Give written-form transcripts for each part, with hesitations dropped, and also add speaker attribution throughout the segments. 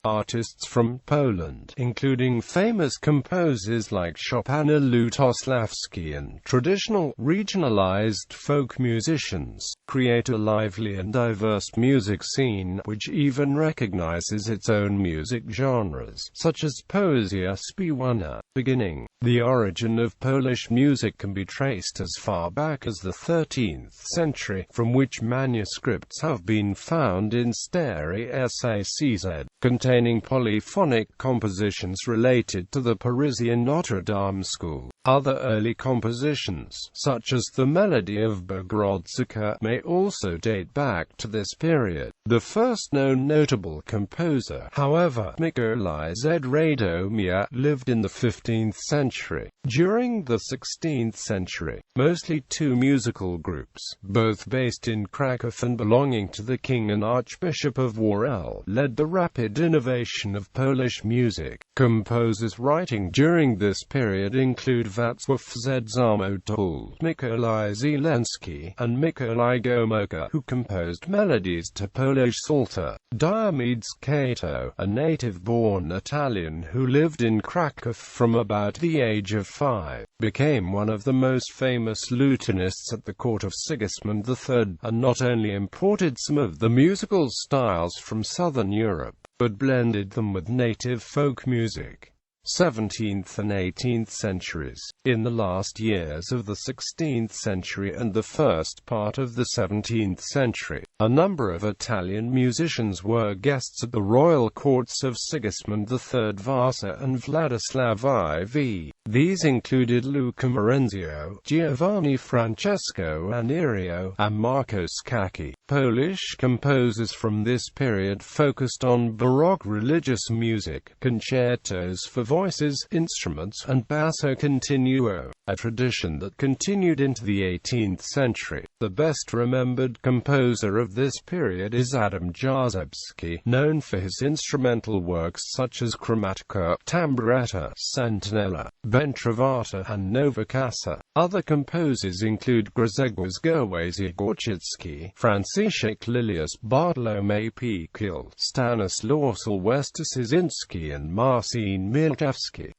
Speaker 1: Artists from Poland, including famous composers like Chopin and Lutosławski and traditional, regionalized folk musicians, create a lively and diverse music scene, which even recognizes its own music genres, such as poezja, śpiewana. Beginning. The origin of Polish music can be traced as far back as the 13th century, from which manuscripts have been found in Stary Sacz, containing polyphonic compositions related to the Parisian Notre Dame school. Other early compositions, such as the melody of Bogrodzyka, may also date back to this period. The first known notable composer, however, Mikołaj Z. Radomir, lived in the 15th century. During the 16th century, mostly two musical groups, both based in Kraków and belonging to the King and Archbishop of Worel, led the rapid innovation of Polish music. Composers writing during this period include Wacław Zamotul, Mikołaj Zielenski, and Mikołaj Gomułka, who composed melodies to Polish Psalter. Diomedes Cato, a native-born Italian who lived in Kraków from about the age of 5, became one of the most famous lutanists at the court of Sigismund III, and not only imported some of the musical styles from southern Europe, but blended them with native folk music. 17th and 18th centuries. In the last years of the 16th century and the first part of the 17th century, a number of Italian musicians were guests at the royal courts of Sigismund III Vasa and Vladislav IV. These included Luca Marenzio, Giovanni Francesco Anerio, and Marco Scacchi. Polish composers from this period focused on Baroque religious music, concertos for voices, instruments, and basso continuo, a tradition that continued into the 18th century. The best remembered composer of this period is Adam Jarzebski, known for his instrumental works such as Chromatica, Tamburetta, Sentinella, Bentrovata, and Novokasa. Other composers include Grzegorz Gorczycki, Franciszek Lilius, Bartłomiej Pikul, Stanislaus Olszewski, and Marcin Milczewski.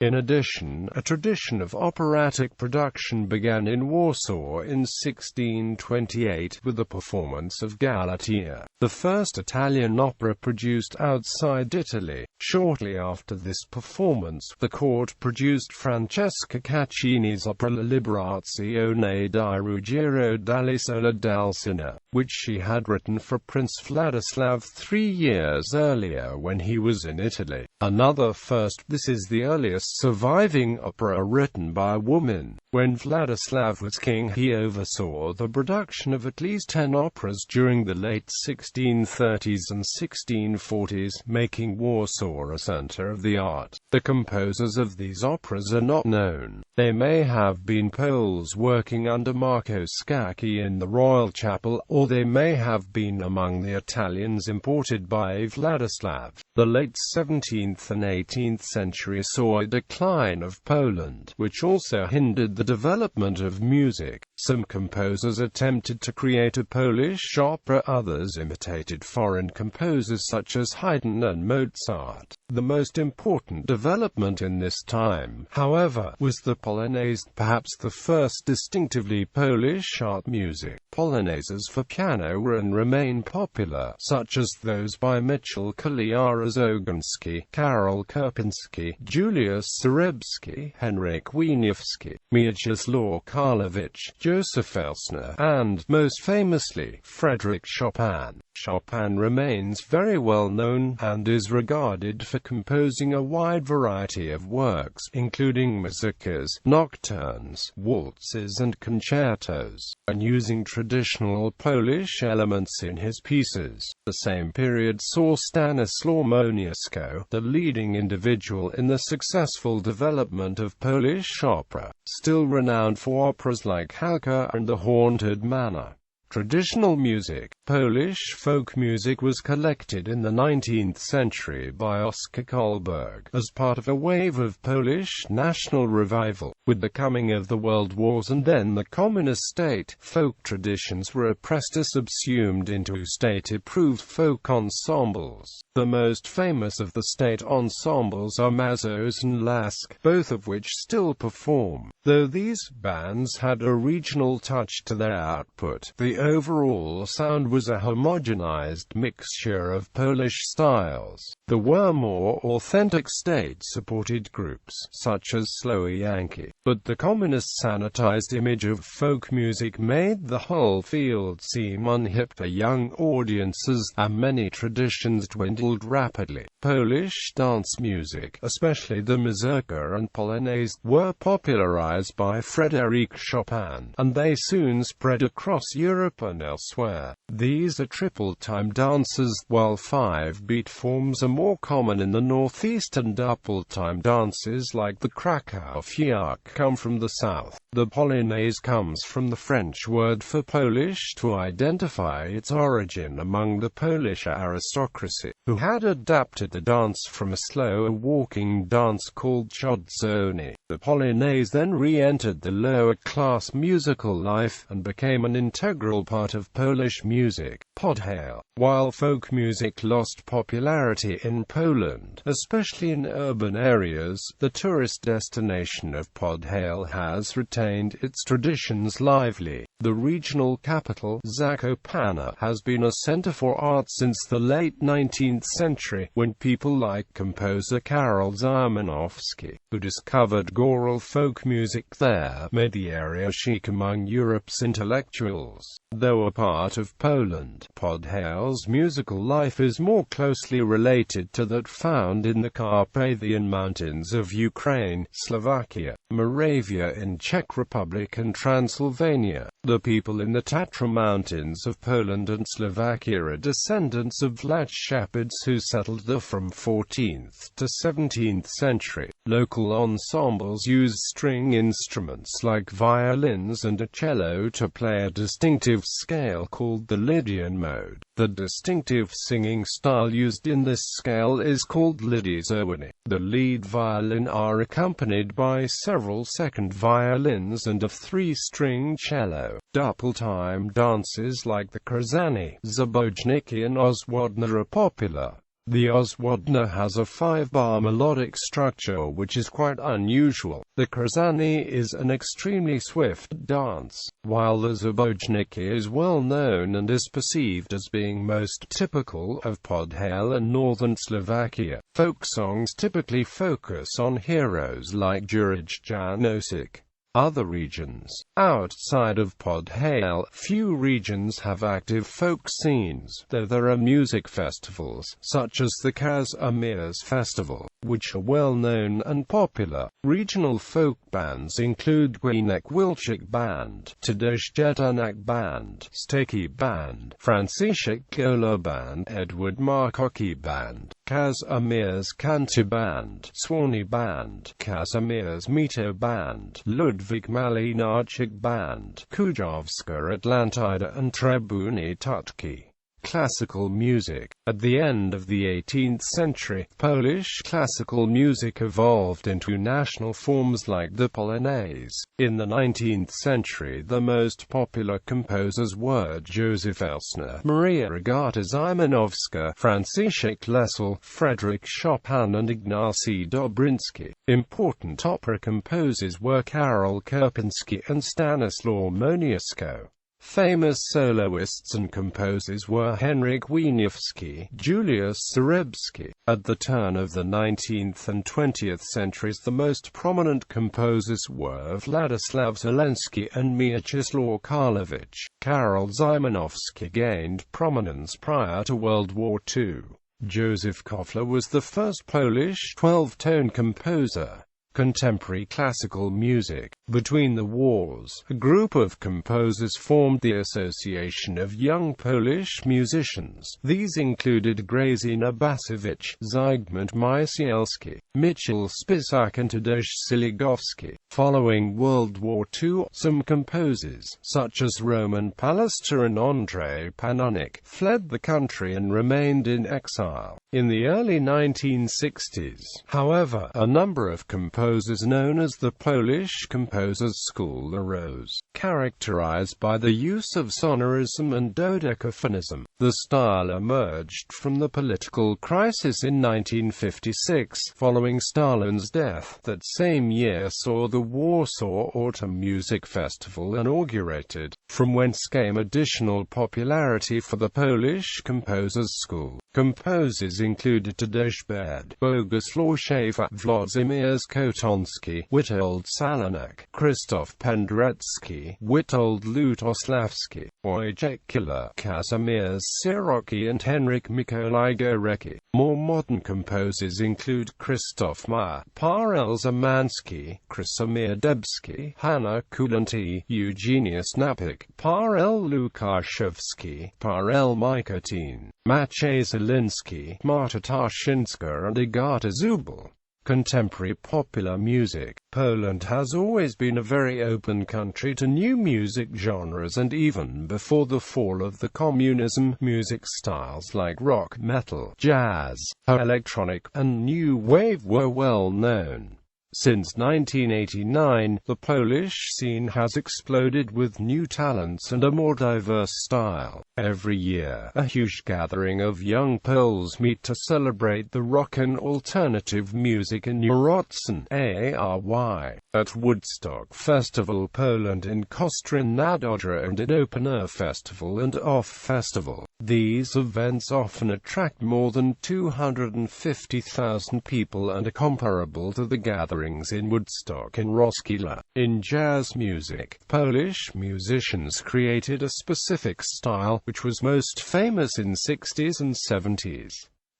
Speaker 1: In addition, a tradition of operatic production began in Warsaw in 1628 with the performance of Galatea, the first Italian opera produced outside Italy. Shortly after this performance, the court produced Francesca Caccini's opera La Liberazione di Ruggiero dall'Isola d'Alcina, which she had written for Prince Vladislav 3 years earlier when he was in Italy. Another first, this is the earliest surviving opera written by a woman. When Vladislav was king, he oversaw the production of at least 10 operas during the late 1630s and 1640s, making Warsaw a center of the art. The composers of these operas are not known. They may have been Poles working under Marco Scacchi in the royal chapel, or they may have been among the Italians imported by Vladislav. The late 17th and 18th century saw a decline of Poland, which also hindered the development of music. Some composers attempted to create a Polish opera, others imitated foreign composers such as Haydn and Mozart. The most important development in this time, however, was the Polonaise, perhaps the first distinctively Polish art music. Polonaises for piano were and remain popular, such as those by Michał Kolyarz-Ogonski, Karol Kerpinski, Julius Zarebski, Henryk Wieniawski, Mieczysław Karlowicz, Joseph Elsner, and, most famously, Frédéric Chopin. Chopin remains very well known, and is regarded for composing a wide variety of works, including mazurkas, nocturnes, waltzes and concertos, and using traditional Polish elements in his pieces. The same period saw Stanislaw Moniuszko, the leading individual in the successful development of Polish opera, still renowned for operas like Halka and The Haunted Manor. Traditional music. Polish folk music was collected in the 19th century by Oskar Kohlberg as part of a wave of Polish national revival. With the coming of the World Wars and then the communist state, folk traditions were oppressed or subsumed into state-approved folk ensembles. The most famous of the state ensembles are Mazos and Lask, both of which still perform. Though these bands had a regional touch to their output, the overall sound was a homogenized mixture of Polish styles. There were more authentic state-supported groups, such as Slowy Yankee, but the communist sanitized image of folk music made the whole field seem unhip to young audiences, and many traditions dwindled rapidly. Polish dance music, especially the mazurka and polonaise, were popularized by Frédéric Chopin, and they soon spread across Europe and elsewhere. These are triple-time dances, while 5-beat forms are more common in the northeast, and double-time dances like the Krakow fiak come from the south. The polonaise comes from the French word for Polish to identify its origin among the Polish aristocracy, who had adapted the dance from a slower walking dance called chodzony. The polonaise then re-entered the lower-class musical life, and became an integral part of Polish music. Podhale. While folk music lost popularity in Poland, especially in urban areas, the tourist destination of Podhale has retained its traditions lively. The regional capital, Zakopane, has been a center for art since the late 19th century, when people like composer Karol Szymanowski, who discovered choral folk music there, made the area chic among Europe's intellectuals. Though a part of Poland, Podhale's musical life is more closely related to that found in the Carpathian Mountains of Ukraine, Slovakia, Moravia in Czech Republic and Transylvania. The people in the Tatra Mountains of Poland and Slovakia are descendants of Vlach shepherds who settled there from 14th to 17th century. Local ensembles use string instruments like violins and a cello to play a distinctive scale called the Lydian mode. The distinctive singing style used in this scale is called lidyzowny. The lead violin are accompanied by several second violins and a 3-string cello. Double-time dances like the krzany, zabojniki and ozwodna are popular. The ozwodna has a 5-bar melodic structure which is quite unusual. The krzany is an extremely swift dance, while the zabojniki is well known and is perceived as being most typical of Podhale and northern Slovakia. Folk songs typically focus on heroes like Juraj Janosik. Other regions. Outside of Podhale, few regions have active folk scenes, though there are music festivals, such as the Kazimierz Festival, which are well known and popular. Regional folk bands include Gwinek Wilczek Band, Tadeusz Jedynak Band, Staki Band, Franciszek Gola Band, Edward Markocki Band, Kazimierz Kanty Band, Słony Band, Kazimierz Mito Band, Ludwik Malinarczyk Band, Kujawska Atlantida and Trebuny Tutki. Classical music. At the end of the 18th century, Polish classical music evolved into national forms like the polonaise. In the 19th century, the most popular composers were Józef Elsner, Maria Agata Szymanowska, Franciszek Lesel, Frédéric Chopin and Ignacy Dobrynsky. Important opera composers were Karol Kerpinski and Stanislaw Moniuszko. Famous soloists and composers were Henryk Wieniawski, Julius Zarebski. At the turn of the 19th and 20th centuries, the most prominent composers were Władysław Żeleński and Mieczysław Karlowicz. Karol Szymanowski gained prominence prior to World War II. Józef Kofler was the first Polish 12-tone composer. Contemporary classical music. Between the wars, a group of composers formed the Association of Young Polish Musicians. These included Grażyna Basowicz, Zygmunt Mycielski, Michał Spisak and Tadeusz Siligowski. Following World War II, some composers, such as Roman Pallister and Andrzej Panonik, fled the country and remained in exile. In the early 1960s, however, a number of composers known as the Polish Composers' School arose, characterized by the use of sonorism and dodecaphonism. The style emerged from the political crisis in 1956, following Stalin's death. That same year saw the Warsaw Autumn Music Festival inaugurated, from whence came additional popularity for the Polish Composers' School. Composers included Tadeusz Bed, Bogusław Schaeffer, Włodzimierz Kotonski, Witold Salonek, Krzysztof Penderecki, Witold Lutosławski, Wojciech Killer, Kazimierz Sirocki and Henryk Mikołaj Górecki. More modern composers include Krzysztof Ma, Parel Zamanski, Krzysztof Debski, Hanna Kulanty, Eugeniusz Napik, Parel Lukaszewski, Parel Mikotin, Maciej Zielinski, Marta Taszinska and Agata Zubal. Contemporary popular music. Poland has always been a very open country to new music genres, and even before the fall of the communism, music styles like rock, metal, jazz, electronic, and new wave were well known. Since 1989, the Polish scene has exploded with new talents and a more diverse style. Every year, a huge gathering of young Poles meet to celebrate the rock and alternative music in Eurocon ARY, at Woodstock Festival Poland, in Kostrin nad Odrą, and at Open Air Festival and Off Festival. These events often attract more than 250,000 people and are comparable to the gatherings in Woodstock and Roskilde. In jazz music, Polish musicians created a specific style, which was most famous in 60s and 70s.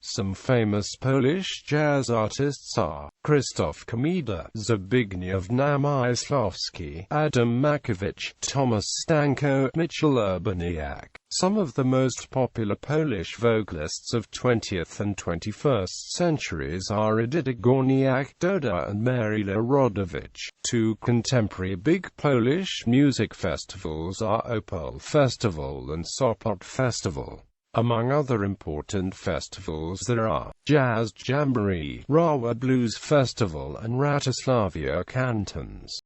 Speaker 1: Some famous Polish jazz artists are Krzysztof Komida, Zbigniew Namysłowski, Adam Makowicz, Tomasz Stanko, Michał Urbaniak. Some of the most popular Polish vocalists of 20th and 21st centuries are Edyta Górniak-Doda and Maryla Rodowicz. Two contemporary big Polish music festivals are Opole Festival and Sopot Festival. Among other important festivals there are Jazz Jamboree, Rawa Blues Festival and Ratosławia Cantons.